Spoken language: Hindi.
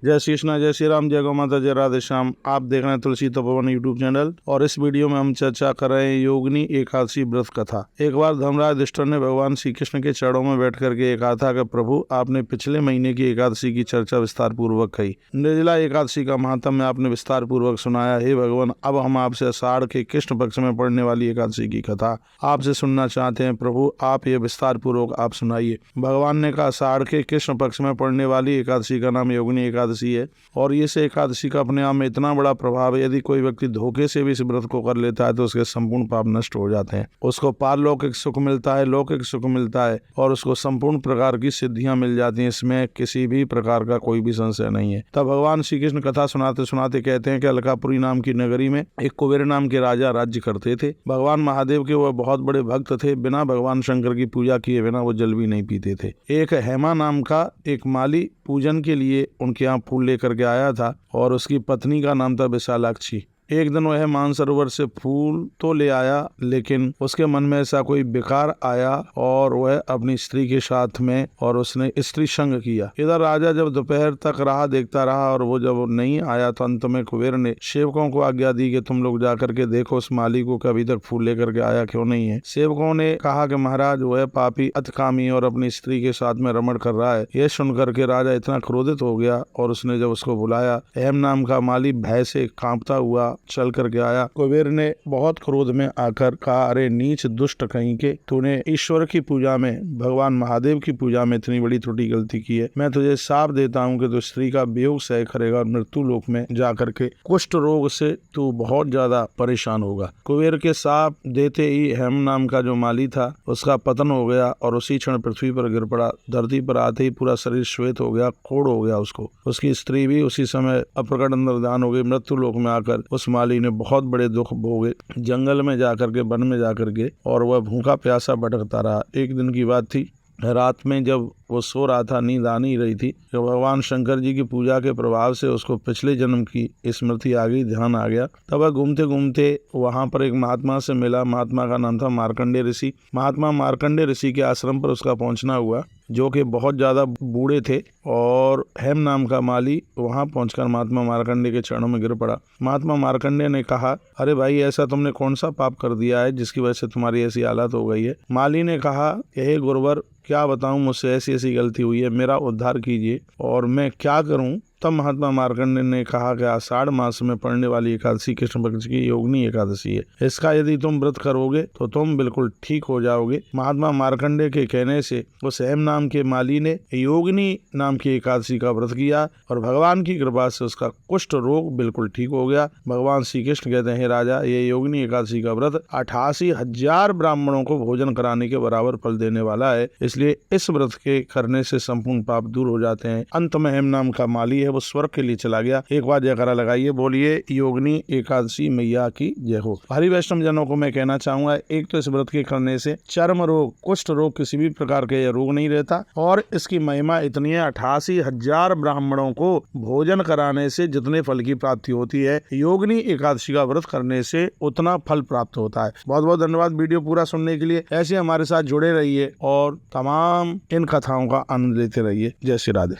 जय श्री कृष्णा, जय श्री राम, जय गौ माता, जय राधे श्याम। आप देख रहे हैं तुलसी तपोवन यूट्यूब चैनल और इस वीडियो में हम चर्चा कर रहे हैं योगिनी एकादशी व्रत कथा। एक बार धर्मराज युधिष्ठिर ने भगवान श्री कृष्ण के चरणों में बैठ करके कहा था कि प्रभु, आपने पिछले महीने की एकादशी की चर्चा विस्तार पूर्वक कही। निर्जला एकादशी का महात्म्य आपने विस्तार पूर्वक सुनाया। हे भगवान, अब हम आपसे आषाढ़ के कृष्ण पक्ष में पड़ने वाली एकादशी की कथा आपसे सुनना चाहते हैं। प्रभु, आप ये विस्तार पूर्वक आप सुनाइए। भगवान ने कहा, आषाढ़ के कृष्ण पक्ष में पड़ने वाली एकादशी का नाम योगिनी एकादशी है और इस एकादशी का अपने आप में इतना बड़ा प्रभाव है, यदि कोई व्यक्ति धोखे से भी इस व्रत को कर लेता है तो उसके संपूर्ण पाप नष्ट हो जाते हैं। उसको पारलौकिक सुख मिलता है, लौकिक सुख मिलता है और उसको संपूर्ण प्रकार की सिद्धियां मिल जाती हैं। इसमें किसी भी प्रकार का कोई भी संशय नहीं है। तब भगवान श्री कृष्ण कथा सुनाते सुनाते कहते हैं कि अलकापुरी नाम की नगरी में एक कुबेर नाम के राजा राज्य करते थे। भगवान महादेव के वह बहुत बड़े भक्त थे। बिना भगवान शंकर की पूजा किए बिना वो जल भी नहीं पीते थे। एक हेमा नाम का एक माली पूजन के लिए उनके यहाँ फूल लेकर के आया था और उसकी पत्नी का नाम था विशालाक्षी। एक दिन वह मानसरोवर से फूल तो ले आया, लेकिन उसके मन में ऐसा कोई विकार आया और वह अपनी स्त्री के साथ में और उसने स्त्री संग किया। इधर राजा जब दोपहर तक राह देखता रहा और वो जब नहीं आया तो अंत में कुबेर ने सेवकों को आज्ञा दी कि तुम लोग जाकर के देखो उस माली को कि अभी तक फूल लेकर के आया क्यों नहीं है। सेवकों ने कहा कि महाराज, वह पापी अतिकामी और अपनी स्त्री के साथ में रमण कर रहा है। यह सुनकर के राजा इतना क्रोधित हो गया और उसने जब उसको बुलाया, हेम नाम का माली भय से कांपता हुआ चल करके आया। कुबेर ने बहुत क्रोध में आकर कहा, अरे नीच दुष्ट कहीं के, तूने ईश्वर की पूजा में, भगवान महादेव की पूजा में इतनी बड़ी त्रुटि गलती की है। मैं तुझे शाप देता हूँ कि तू स्त्री का वियोग सह करेगा और मृत्यु लोक में जाकर के कुष्ठ रोग से तू बहुत ज्यादा परेशान होगा। कुबेर के शाप देते ही हेम नाम का जो माली था उसका पतन हो गया और उसी क्षण पृथ्वी पर गिर पड़ा। धरती पर आते ही पूरा शरीर श्वेत हो गया, कोढ़ हो गया उसको। उसकी स्त्री भी उसी समय अप्रकट अंतर्धान हो गई। मृत्यु लोक में आकर उस माली ने बहुत बड़े दुख भोगे, जंगल में जाकर के, वन में जाकर के, और वह भूखा प्यासा भटकता रहा। एक दिन की बात थी, रात में जब वो सो रहा था, नींद आ नहीं रही थी, तो भगवान शंकर जी की पूजा के प्रभाव से उसको पिछले जन्म की स्मृति आ गई, ध्यान आ गया। तब वह घूमते घूमते वहां पर एक महात्मा से मिला। महात्मा का नाम था मार्कंडेय ऋषि। महात्मा मार्कंडेय ऋषि के आश्रम पर उसका पहुंचना हुआ, जो कि बहुत ज्यादा बूढ़े थे, और हेम नाम का माली वहां पहुंचकर महात्मा मार्कंडेय के चरणों में गिर पड़ा। महात्मा मार्कंडेय ने कहा, अरे भाई, ऐसा तुमने कौन सा पाप कर दिया है जिसकी वजह से तुम्हारी ऐसी हालत हो गई है। माली ने कहा, हे गुरुवर, क्या बताऊं, मुझसे ऐसी ऐसी गलती हुई है, मेरा उद्धार कीजिए और मैं क्या करूं। तब महात्मा मार्कंडेय ने कहा कि आषाढ़ मास में पड़ने वाली एकादशी कृष्ण पक्ष की योगिनी एकादशी है। इसका यदि तुम व्रत करोगे तो तुम बिल्कुल ठीक हो जाओगे। महात्मा मार्कंडेय के कहने से उस हेम नाम के माली ने योगिनी नाम की एकादशी का व्रत किया और भगवान की कृपा से उसका कुष्ठ रोग बिल्कुल ठीक हो गया। भगवान श्री कृष्ण कहते हैं, राजा, ये योगिनी एकादशी का व्रत 88,000 ब्राह्मणों को भोजन कराने के बराबर फल देने वाला है। इसलिए इस व्रत के करने से संपूर्ण पाप दूर हो जाते हैं। अंत में हेम नाम का माली वो स्वर्ग के लिए चला गया। एक बार जयकारा लगाइए, बोलिए योगिनी एकादशी मैया की जय हो। हरि वैष्णव जनों को मैं कहना चाहूंगा, एक तो इस व्रत के करने से चर्म रोग, कुष्ठ रोग, किसी भी प्रकार के रोग नहीं रहता और इसकी महिमा इतनी है, 88,000 ब्राह्मणों को भोजन कराने से जितने फल की प्राप्ति होती है, योगिनी एकादशी का व्रत करने से उतना फल प्राप्त होता है। बहुत बहुत धन्यवाद वीडियो पूरा सुनने के लिए। ऐसे हमारे साथ जुड़े रहिए और तमाम इन कथाओं का आनंद लेते रहिए। जय श्री राधे।